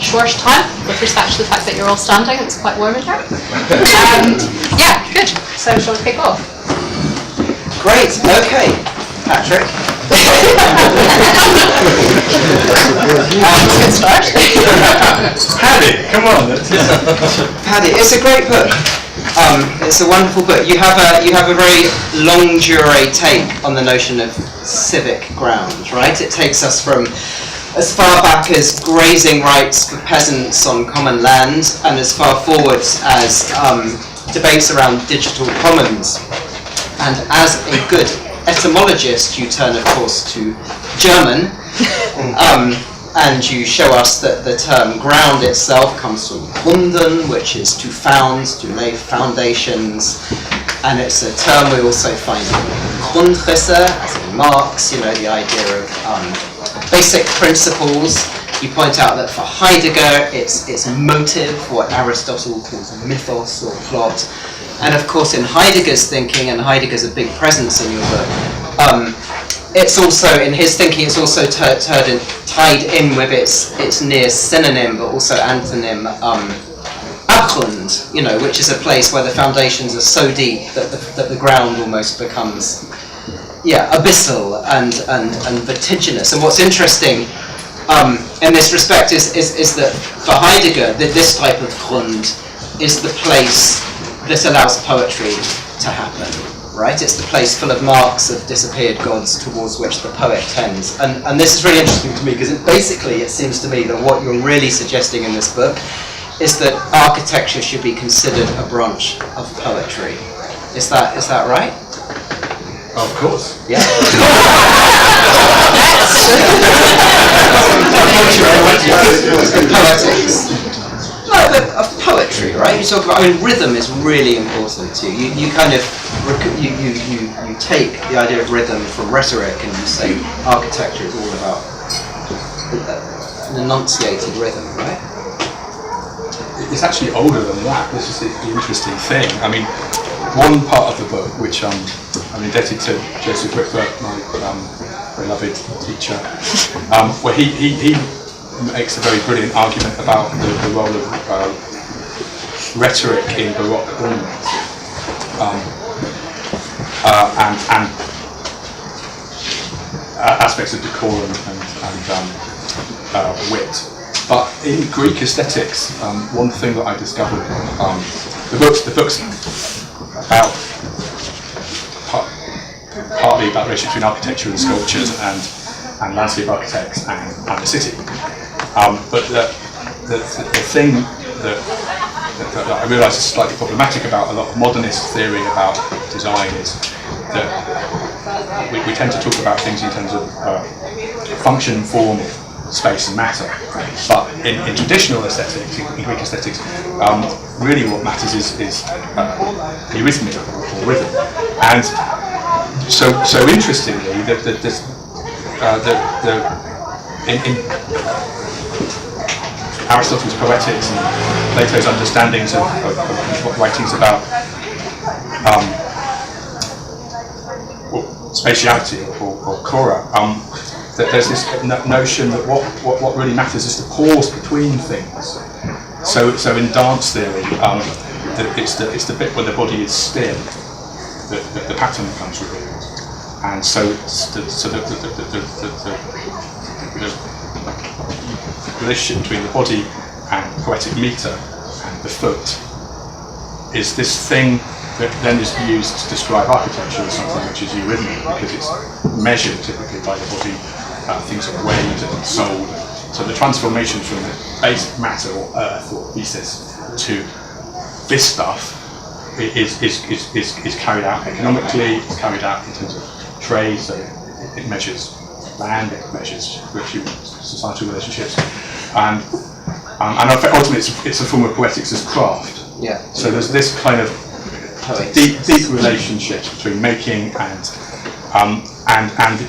short time with respect to the fact that you're all standing. It's quite warm in here. Yeah, good. So shall we kick off? Great. Okay, Patrick. Good start. Paddy, come on. Paddy, it's a great book. It's a wonderful book. You have a very longue durée take on the notion of civic ground, right? It takes us from as far back as grazing rights for peasants on common land, and as far forwards as debates around digital commons. And as a good etymologist, you turn, of course, to German, and you show us that the term ground itself comes from Gründen, which is to found, to lay foundations, and it's a term we also find in Grundrisse, as in Marx, the idea of basic principles. You point out that for Heidegger, it's motive, what Aristotle calls mythos or plot. And of course, in Heidegger's thinking, and Heidegger's a big presence in your book, it's also, in his thinking, it's also tied in with its near synonym, but also antonym, Abgrund, which is a place where the foundations are so deep that the ground almost becomes, abyssal and vertiginous. And what's interesting in this respect is that for Heidegger, this type of Grund is the place that allows poetry to happen, right? It's the place full of marks of disappeared gods towards which the poet tends. And this is really interesting to me because it seems to me that what you're really suggesting in this book is that architecture should be considered a branch of poetry. Is that right? Of course. Yeah. Poetics. No, but of poetry, right? You talk about. Rhythm is really important to you. You kind of you take the idea of rhythm from rhetoric, and you say architecture is all about an enunciated rhythm, right? It's actually older than that. This is the interesting thing. One part of the book, which I'm indebted to Joseph Whitford, my beloved teacher, where he makes a very brilliant argument about the role of rhetoric in Baroque ornament, and aspects of decorum and wit. But in Greek aesthetics, one thing that I discovered, the book's about partly about the relationship between architecture and sculptures and landscape architects and the city. But the thing that I realise is slightly problematic about a lot of modernist theory about design is that we tend to talk about things in terms of function, form, space and matter. But in traditional aesthetics, in Greek aesthetics, really what matters is eurythmy or rhythm. And so interestingly, in Aristotle's Poetics and Plato's understandings of writings about spatiality or chora, that there's this notion that what really matters is the pause between things. So in dance theory, it's the bit where the body is still that the pattern becomes revealed, and so the relationship between the body and poetic meter and the foot is this thing that then is used to describe architecture as something which is eurythmic because it's measured typically by the body. Things are weighed and sold. So the transformation from the base matter or earth or thesis to this stuff is carried out economically, it's carried out in terms of trade, so it measures land, it measures societal relationships, and ultimately it's a form of poetics as craft. Yeah. So there's this kind of deep relationship between making and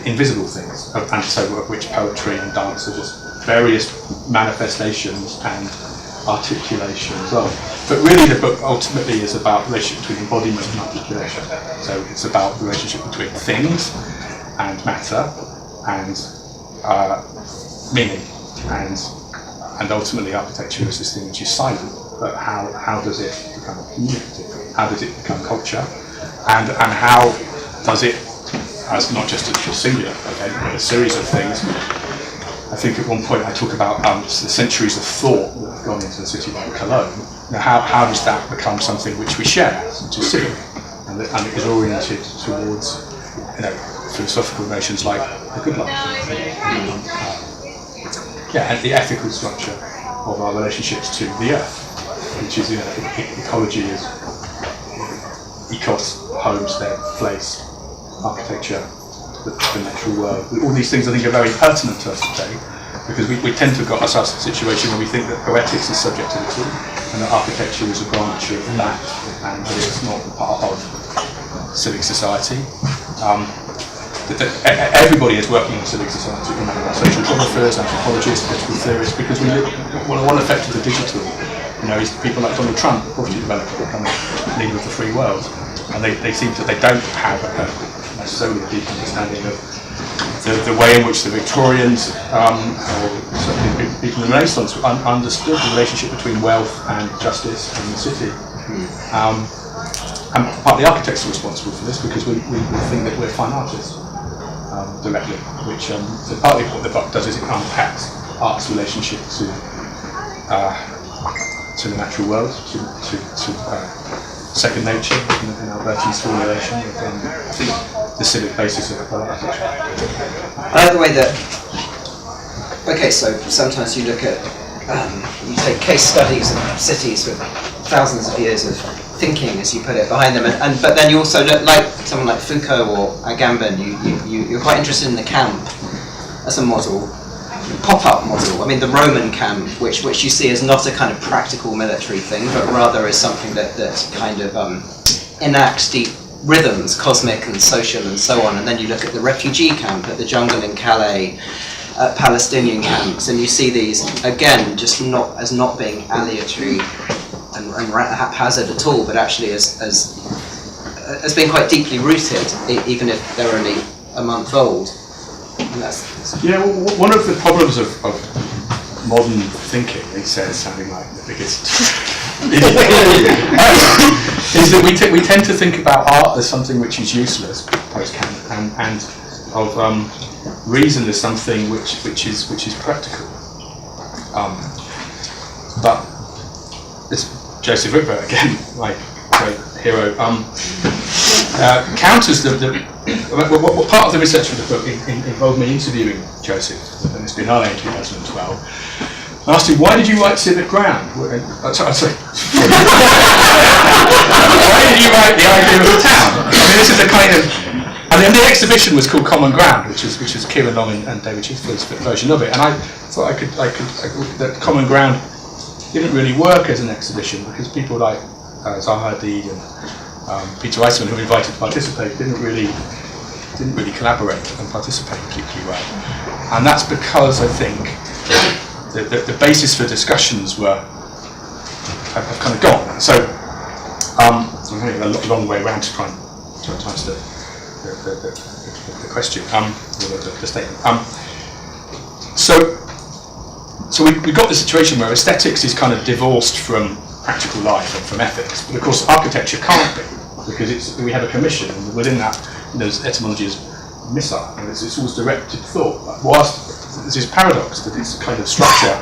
invisible things, and so of which poetry and dance are just various manifestations and articulations of. But really the book ultimately is about the relationship between embodiment and articulation. So it's about the relationship between things and matter and meaning and and ultimately architecture is this thing which is silent, but how does it become communicative? How does it become culture? And how does it, as not just a singular event, but a series of things. I think at one point I talk about the centuries of thought that have gone into a city like Cologne. Now, how does that become something which we share, which is civic, and it is oriented towards, philosophical notions like the good life, and the ethical structure of our relationships to the earth, which is ecology is ecos, homestead, place, architecture, the natural world. All these things I think are very pertinent to us today, because we tend to have got ourselves in a situation where we think that poetics is subjectivity and that architecture is a branch of that, and that it's not part of civic society. Everybody is working in civic society, social geographers, anthropologists, political theorists, because we live, one effect of the digital, is people like Donald Trump, property developer, becoming leader of the free world, and they seem to, they don't have necessarily a deep understanding of the way in which the Victorians, or certainly people in the Renaissance, understood the relationship between wealth and justice in the city. And partly architects are responsible for this, because we think that we're fine artists directly, which so partly what the book does is it unpacks art's relationship to the natural world, to second nature, in Alberti's formulation of I think the civic basis of architecture. I like the way that, okay, so sometimes you look at, you take case studies of cities with thousands of years of thinking, as you put it, behind them, but then you also look like someone like Foucault or Agamben, you're quite interested in the camp as a model, pop-up model. I mean, the Roman camp, which you see as not a kind of practical military thing, but rather as something that kind of enacts deep rhythms, cosmic and social and so on. And then you look at the refugee camp at the jungle in Calais, Palestinian camps, and you see these, again, just not being aleatory and haphazard at all, but actually as being quite deeply rooted, even if they're only a month old. One of the problems of modern thinking, he says, sounding like the biggest, is that we tend to think about art as something which is useless post-Kant, and of reason as something which is practical. But it's Joseph Ripper again, my great hero, counters what part of the research for the book involved me interviewing Joseph at the Biennale in 2012. I asked him, why did you write Civic Ground? Sorry. Why did you write The Idea of the Town? I mean, this is a kind of, and then the exhibition was called Common Ground, which is Kieran Long and David Chiefield's version of it, and I thought I could that Common Ground didn't really work as an exhibition, because people like Zaha Hadid and Peter Eisman, who were invited to participate, didn't really collaborate and participate particularly well. And that's because I think the basis for discussions have kind of gone. So I'm going a long way around to try and answer the question, or the statement. So we got the situation where aesthetics is kind of divorced from practical life and from ethics, but of course architecture can't be, because we have a commission, and within that, etymology is missile, and it's always directed thought. Whilst there's this paradox that it's a kind of structure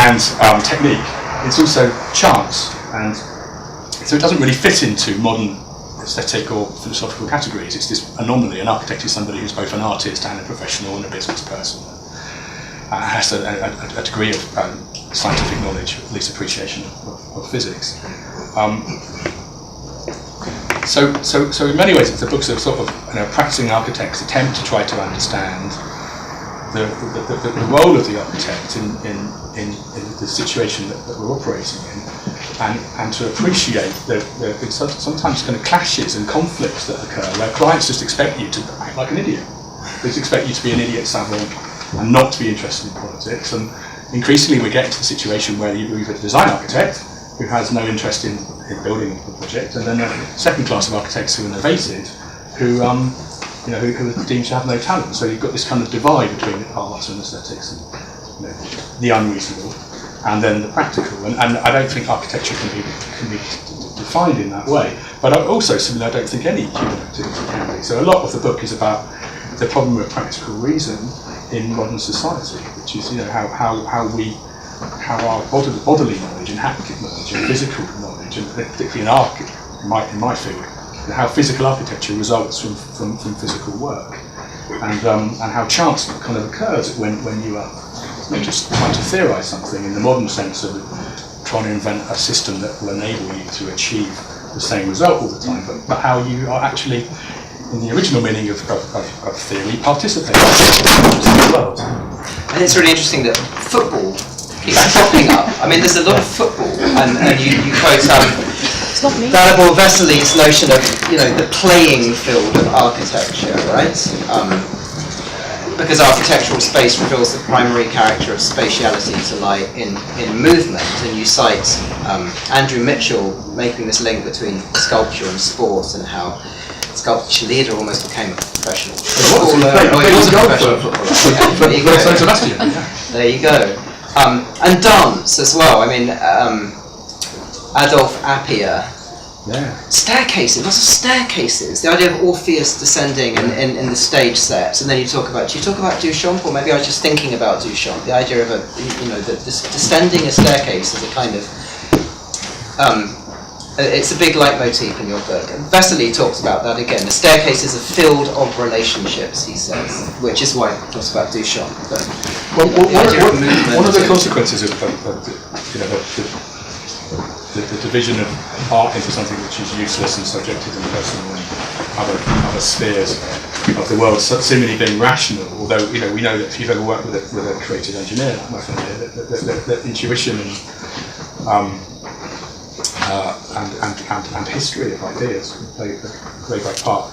and technique, it's also chance, and so it doesn't really fit into modern aesthetic or philosophical categories. It's this anomaly. An architect is somebody who's both an artist and a professional and a business person. Has a degree of scientific knowledge, at least appreciation of physics. So in many ways, the book's a sort of practicing architect's attempt to try to understand the role of the architect in the situation that we're operating in, and to appreciate the sometimes kind of clashes and conflicts that occur, where clients just expect you to act like an idiot. They just expect you to be an idiot savant and not to be interested in politics. And increasingly we get into the situation where you've a design architect who has no interest in building the project, and then a second class of architects who are innovative, who are deemed to have no talent. So you've got this kind of divide between art and aesthetics the unreasonable, and then the practical. And I don't think architecture can be defined in that way. But also, similarly, I don't think any human activity can be. So a lot of the book is about the problem of practical reason in modern society, which is how our bodily knowledge and haptic knowledge and physical knowledge, and particularly in my field, how physical architecture results from physical work, and how chance kind of occurs when you are not just trying to theorise something in the modern sense of trying to invent a system that will enable you to achieve the same result all the time, but how you are actually, in the original meaning of theory, participating in the world. And it's really interesting that football keeps popping up. I mean, there's a lot of football, and you quote Dalibor Vesely's notion of the playing field of architecture, right? Because architectural space reveals the primary character of spatiality to lie in movement, and you cite Andrew Mitchell making this link between sculpture and sport, and how sculpture leader almost became a professional footballer. He was a professional footballer. There you go. And dance as well. I mean, Adolf Appia. Yeah. Staircases, lots of staircases. The idea of Orpheus descending in the stage set, and then do you talk about Duchamp, or maybe I was just thinking about Duchamp. The idea of descending a staircase is a kind of it's a big leitmotif in your book. And Vesely talks about that again. The staircase is a field of relationships, he says, which is why he talks about Duchamp. But one of the consequences of the division of art into something which is useless and subjective and personal and other spheres of the world seemingly being rational, although we know that if you've ever worked with a creative engineer like my friend here, that intuition and history of ideas play a very great part.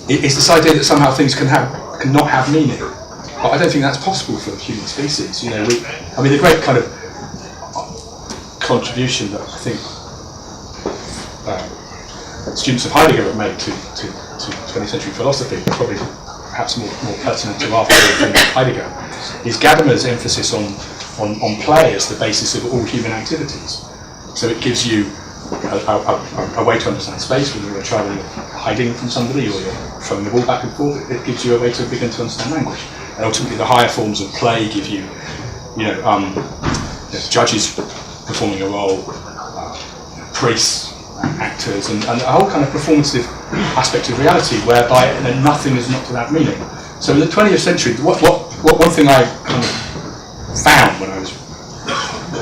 It's this idea that somehow things cannot have meaning, but I don't think that's possible for the human species. The great kind of contribution that I think students of Heidegger have made to 20th century philosophy, probably perhaps more pertinent to our field than Heidegger, is Gadamer's emphasis on play as the basis of all human activities. So it gives you a way to understand space when you're a child and you're hiding from somebody or you're throwing the ball back and forth. It gives you a way to begin to understand language. And ultimately the higher forms of play give you, judges performing a role, priests, actors, and a whole kind of performative aspect of reality whereby nothing is not without meaning. So in the 20th century, what one thing I kind of found when I was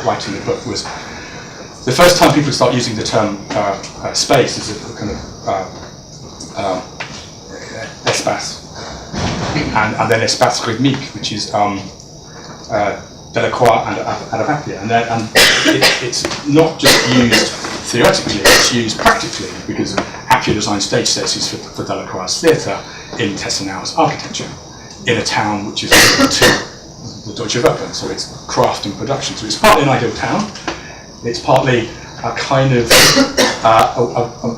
writing the book was the first time people start using the term space as a kind of espace, and then espace rythmique, which is Delacroix and Appia, and it's not just used theoretically, it's used practically, because Appia designed stage sets for Delacroix's theatre in Tessenow's architecture, in a town which is to the Deutsche Welle, so it's craft and production. So it's partly an ideal town, it's partly a kind of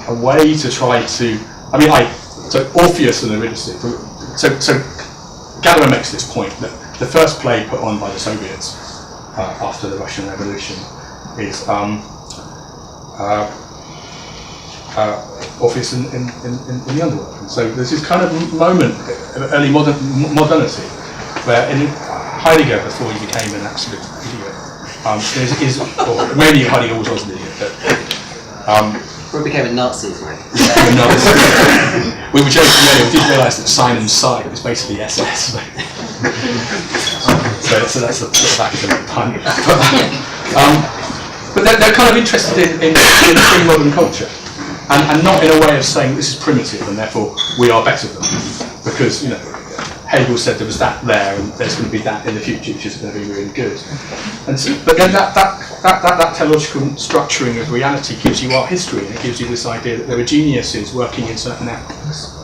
a way to try to, so Orpheus and Eurydice, so Gadamer makes this point that the first play put on by the Soviets after the Russian Revolution is Orpheus in the Underworld. And so there's this kind of moment of early modernity where in Heidegger, before he became an absolute idiot, or maybe Heidegger always was an idiot, but before he became a Nazi, isn't he? We were joking earlier, we didn't realise that Simon's sight was basically SS. So that's a sort of academic pun. But they're kind of interested in pre-modern culture, and not in a way of saying this is primitive and therefore we are better than them, because Hegel said there was that there and there's going to be that in the future which is going to be really good. And so, but then that teleological structuring of reality gives you art history, and it gives you this idea that there are geniuses working in certain epochs.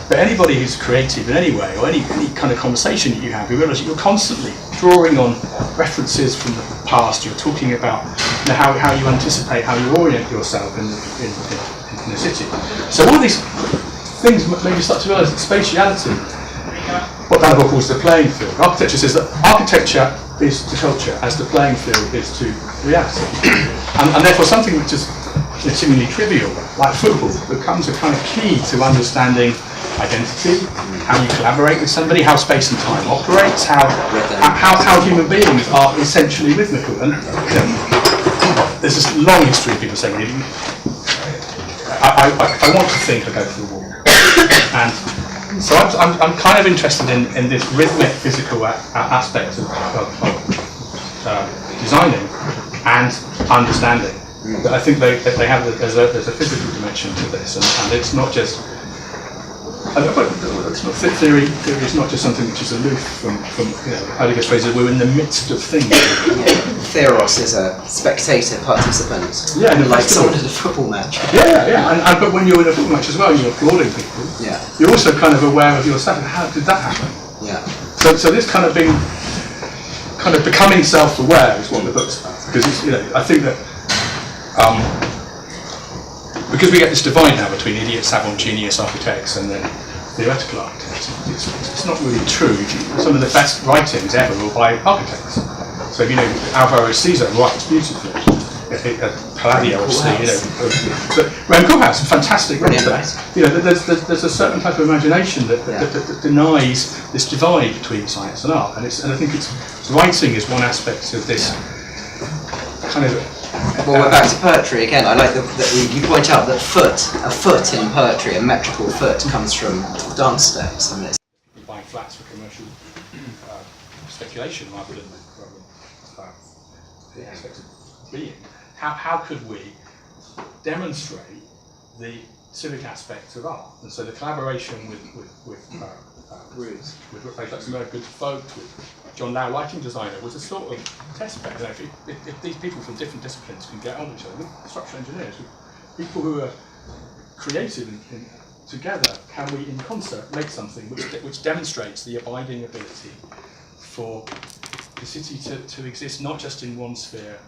But anybody who's creative in any way, or any kind of conversation that you have, you realise that you're constantly drawing on references from the past. You're talking about how you anticipate, how you orient yourself in a city. So all of these things make you start to realise that spatiality, what Danable calls the playing field. Architecture says that architecture is to culture as the playing field is to reality. And therefore something which is seemingly trivial, like football, becomes a kind of key to understanding identity, how you collaborate with somebody, how space and time operates, how human beings are essentially rhythmical. And there's this long history of people saying, I want to think, I go to the wall. And so I'm kind of interested in this rhythmic physical aspect of designing and understanding. But I think they have there's a physical dimension to this, and it's not just. It's not theory is not just something which is aloof from Heidegger's phrase that we're in the midst of things. Theros is a spectator, participant. Yeah, like someone at a football match. Yeah. But when you're in a football match as well, you're applauding people. Yeah. You're also kind of aware of yourself. How did that happen? Yeah. So this kind of becoming self-aware is what the book's about, because it's, I think that. Because we get this divide now between idiot, savant, genius architects and then theoretical architects, it's not really true. Some of the best writings ever were by architects. So Alvaro Siza writes beautifully. Palladio, obviously, but Graham Courthouse, fantastic writer. There's a certain type of imagination that denies this divide between science and art, and I think writing is one aspect of this kind of. Well, we're back to poetry again. I like that you point out that a foot in poetry, a metrical foot, comes from dance steps. And it's buying flats for commercial speculation rather than the aspect of being. How could we demonstrate the civic aspects of art? And so the collaboration with Ruth, with Ray Luxemburg, Good Folk, with John Lau, lighting designer, was a sort of test bed. If these people from different disciplines can get on with each other, with structural engineers, with people who are creative together, can we in concert make something which demonstrates the abiding ability for the city to exist not just in one sphere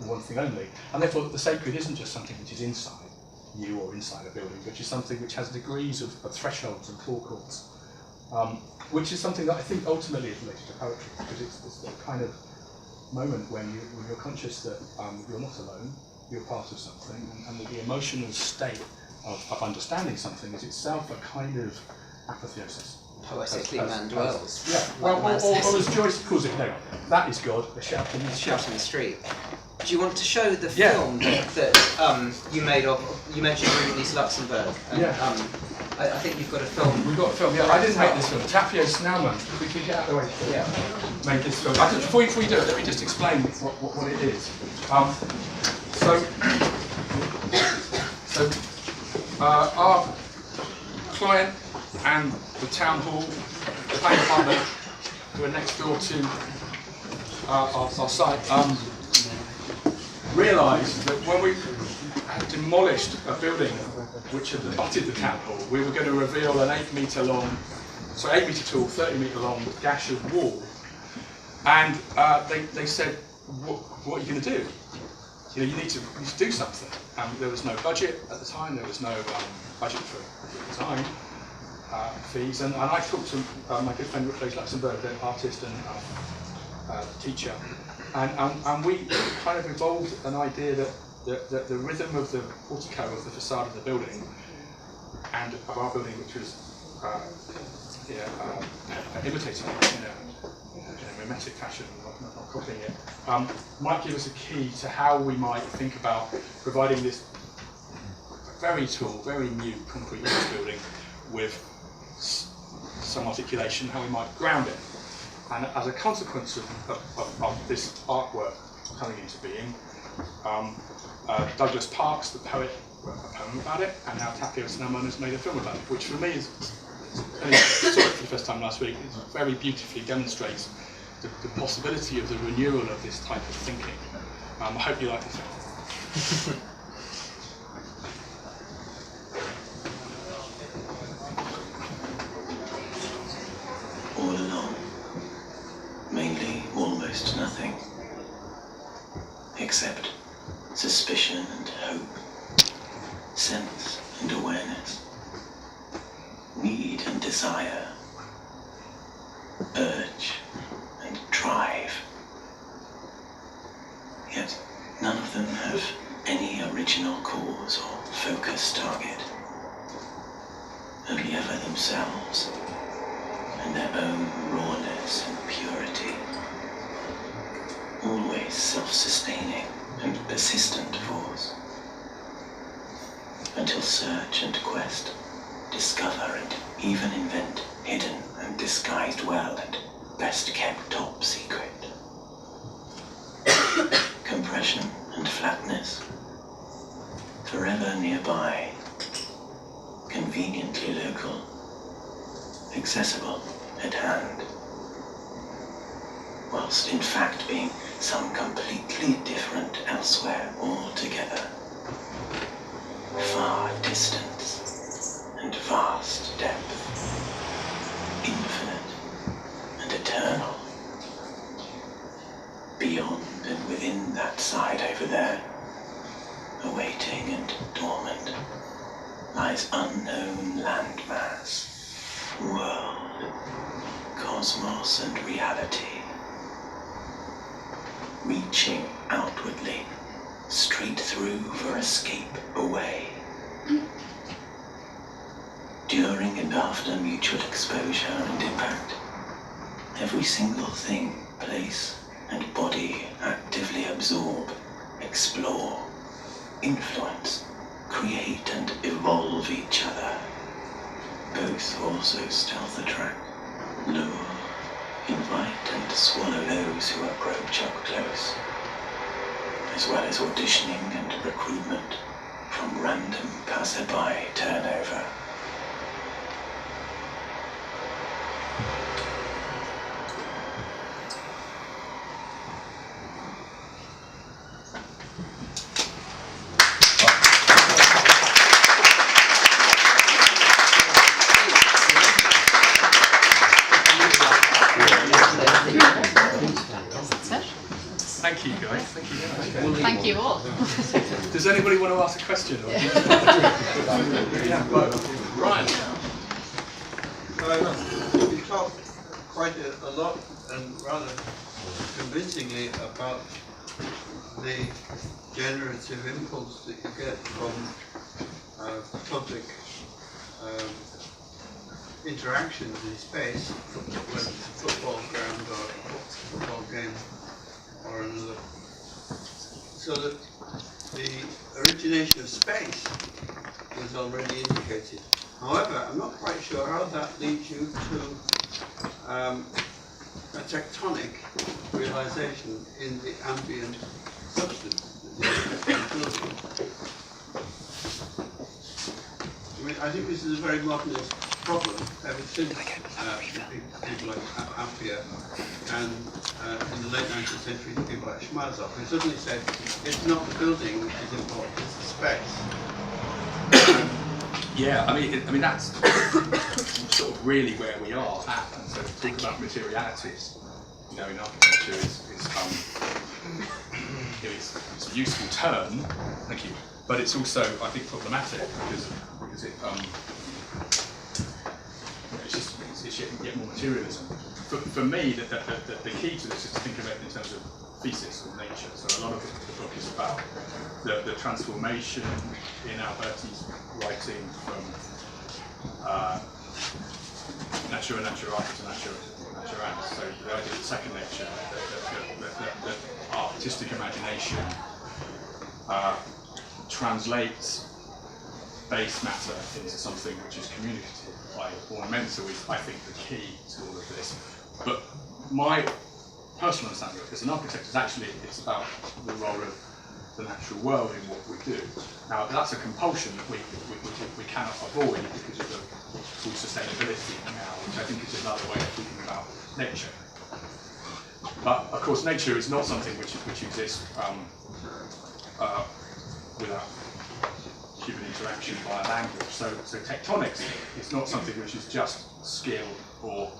and one thing only, and therefore the sacred isn't just something which is inside you or inside a building, but is something which has degrees of thresholds and forecourts. Which is something that I think ultimately is related to poetry, because it's the kind of moment when you're conscious that you're not alone, you're part of something, and the emotional state of understanding something is itself a kind of apotheosis. Poetically man dwells. Yeah, or as Joyce calls it, that is God, a shout in the street. Shout in the street. Do you want to show the film that you made of? You mentioned Ruth Luxemburg. And, I think you've got a film. We've got a film, I didn't make this film. Tapio Snellman, if we could get out of the way make this film. Before you do it, let me just explain what it is. Our client and the town hall, the planning department, who are next door to our site, realised that when we had demolished a building which had abutted the town hall, we were going to reveal an 8 metre long, 8 metre tall, 30 metre long gash of wall. And they said, what are you going to do? You need to do something. There was no budget at the time, there was no budget for design fees. And I talked to my good friend Ray Luxemburg, the artist and teacher, and we kind of evolved an idea that the rhythm of the portico of the facade of the building and of our building, which was imitating it in a mimetic fashion, not copying it, might give us a key to how we might think about providing this very tall, very new concrete building with some articulation, how we might ground it. And as a consequence of this artwork coming into being, Douglas Parks, the poet, wrote a poem about it, and now Tapio Snellman has made a film about it, which for me is, I saw it for the first time last week, it very beautifully demonstrates the possibility of the renewal of this type of thinking. I hope you like the film. All along, mainly almost nothing, except suspicion and hope, sense and awareness, need and desire, urge, and drive. Yet none of them have any original cause or focus target. Only ever themselves, and their own rawness and purity. Always self-sustaining and persistent force. Until search and quest, discover and even invent hidden and disguised well and best kept top secret. Compression and flatness, forever nearby, conveniently local, accessible at hand, whilst in fact being some completely different elsewhere altogether. Far distance and vast depth, infinite and eternal. Beyond and within that side over there, awaiting and dormant, lies unknown landmass, world, cosmos and reality. Reaching outwardly, straight through for escape away. During and after mutual exposure and impact, every single thing, place, and body actively absorb, explore, influence, create and evolve each other. Both also stealth attract, lure, invite and swallow those who approach up close, as well as auditioning and recruitment from random passerby turnover. Thank you, guys. Thank you. Thank you all. Does anybody want to ask a question? Yeah, Ryan. You talked quite a lot and rather convincingly about the generative impulse that you get from public interactions in space, whether it's a football ground or a football game or another. So that the origination of space was already indicated. However, I'm not quite sure how that leads you to a tectonic realization in the ambient substance. I mean, I think this is a very modernist problem ever since people like Ampere and in the late 19th century people like Schmazow, who suddenly said it's not the building which is important, it's the space. Yeah, I mean that's sort of really where we are at. And so talk about materialities, in architecture it's a useful term. Thank you. But it's also, I think, problematic because it it's yet more materialism. For me, the key to this is to think of it in terms of thesis or nature. So a lot of the book is about the transformation in Alberti's writing from natura naturata to naturalis. So the idea of the second nature, that artistic imagination translates base matter into something which is communicative. Ornamental is, I think, the key to all of this. But my personal understanding of it as an architect is actually it's about the role of the natural world in what we do. Now that's a compulsion that we cannot avoid because of the full sustainability now, which I think is another way of thinking about nature. But of course, nature is not something which exists without human interaction via language. So tectonics is not something which is just skill or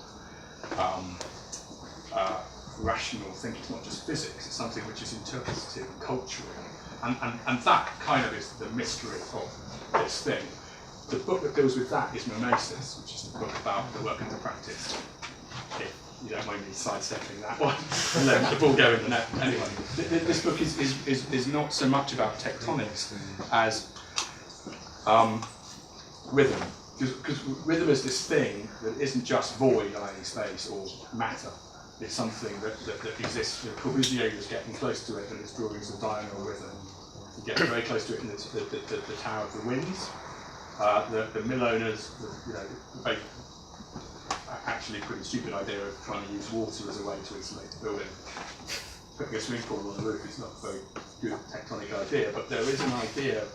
rational thinking. It's not just physics. It's something which is interpretative and cultural, and that kind of is the mystery of this thing. The book that deals with that is Mimesis, which is the book about the work and the practice. you don't mind me sidestepping that one and letting the ball go in the net. Anyway, this book is not so much about tectonics as rhythm. Because rhythm is this thing that isn't just void, i.e. space, or matter. It's something that exists. Corbusier was getting close to it in his drawings of diurnal rhythm. You get very close to it in the Tower of the Winds. The mill owners, very actually pretty stupid idea of trying to use water as a way to insulate the building. Putting a swimming pool on the roof is not a very good tectonic idea, but there is an idea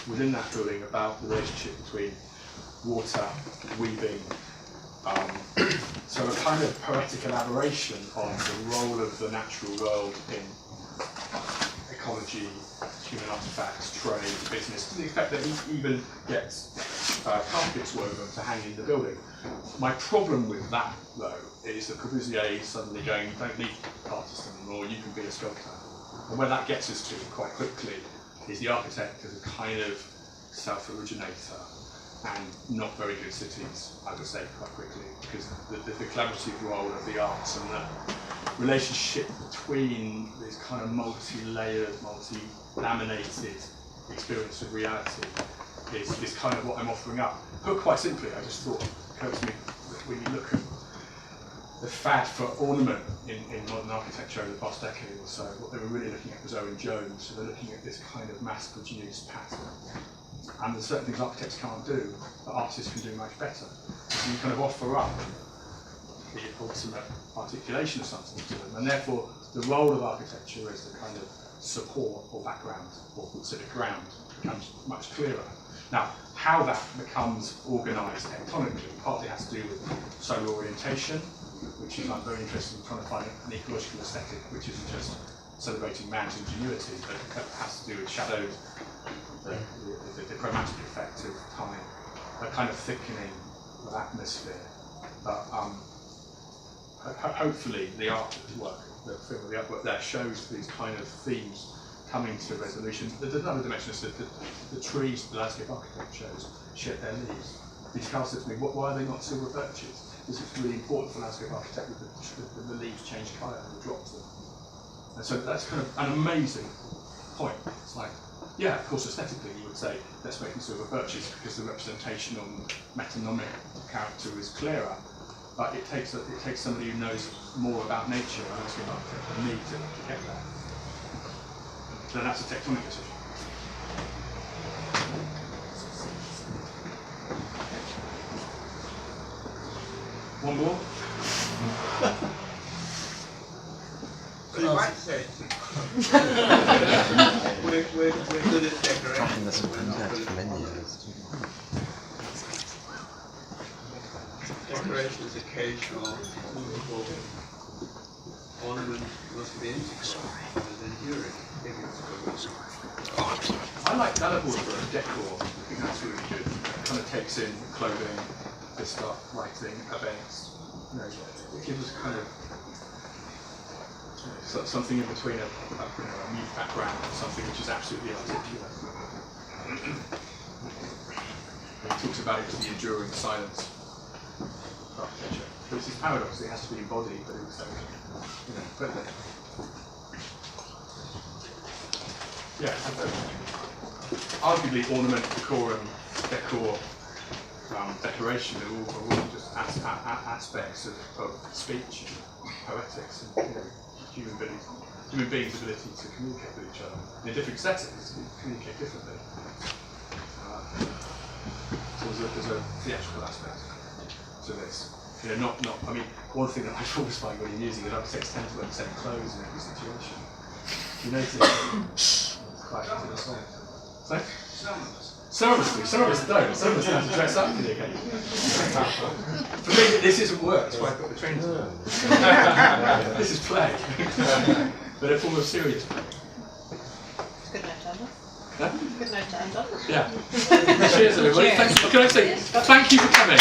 within that building about the relationship between water, weaving, so a kind of poetic elaboration on the role of the natural world in ecology, human artifacts, trade, business, to the effect that he even gets carpets woven to hang in the building. My problem with that, though, is that Corbusier is suddenly going, you don't need artists anymore, you can be a sculptor. And where that gets us to quite quickly is the architect as a kind of self-originator and not very good cities, I would say, quite quickly, because the collaborative role of the arts and the relationship between this kind of multi-layered, multi-laminated experience of reality is kind of what I'm offering up. Put quite simply, I just thought, it occurred to me that when you look at the fad for ornament in modern architecture over the past decade or so, what they were really looking at was Owen Jones, so they're looking at this kind of mass-produced pattern. And there's certain things architects can't do that artists can do much better. So you kind of offer up the ultimate articulation of something to them, and therefore the role of architecture as the kind of support or background or civic ground becomes much clearer. Now, how that becomes organised tectonically partly has to do with solar orientation, which is I'm very interested in trying to find an ecological aesthetic which isn't just celebrating man's ingenuity, but it has to do with shadows, the chromatic effect of time, a kind of thickening of atmosphere. But hopefully the artwork, the film of the artwork there shows these kind of themes coming to resolution. There's another dimension, is that the trees the landscape architect shows shed their leaves. These cars said to me, why are they not silver birches? This is really important for landscape architect that the leaves change colour and drop them. And so that's kind of an amazing point. It's like, yeah, of course, aesthetically you would say, let's make them silver birches because the representational metonymic character is clearer. But it takes somebody who knows more about nature and landscape architect than me to get there. So that's a tectonic decision. One more? So you might say we're good at decoration. Decoration is occasional, movable. Ornament must be integral and enduring. I like that word for decor. I think that's really good. It kind of takes in clothing, this stuff, writing, events. It gives us kind of something in between a mute background and something which is absolutely articulate. He talks about it as the enduring silence of architecture. But it's this paradox, it has to be embodied, but also, yeah, arguably ornament, decorum, decor, decoration are all just aspects of speech and poetics and human beings' ability to communicate with each other. In different settings, communicate differently. So there's a theatrical aspect to this. I mean, one thing that I always find when you're using it, architects tend to wear the same clothes in every situation. You notice quite interesting. So? Some of us do, some of us don't. Some of us have to dress up for the occasion. For me, this isn't work, that's why I put the trainers on. This is play. But a form of serious play. Good note to end on. Yeah? Good note to end on. Yeah. Cheers, everybody. Can I say thank you for coming?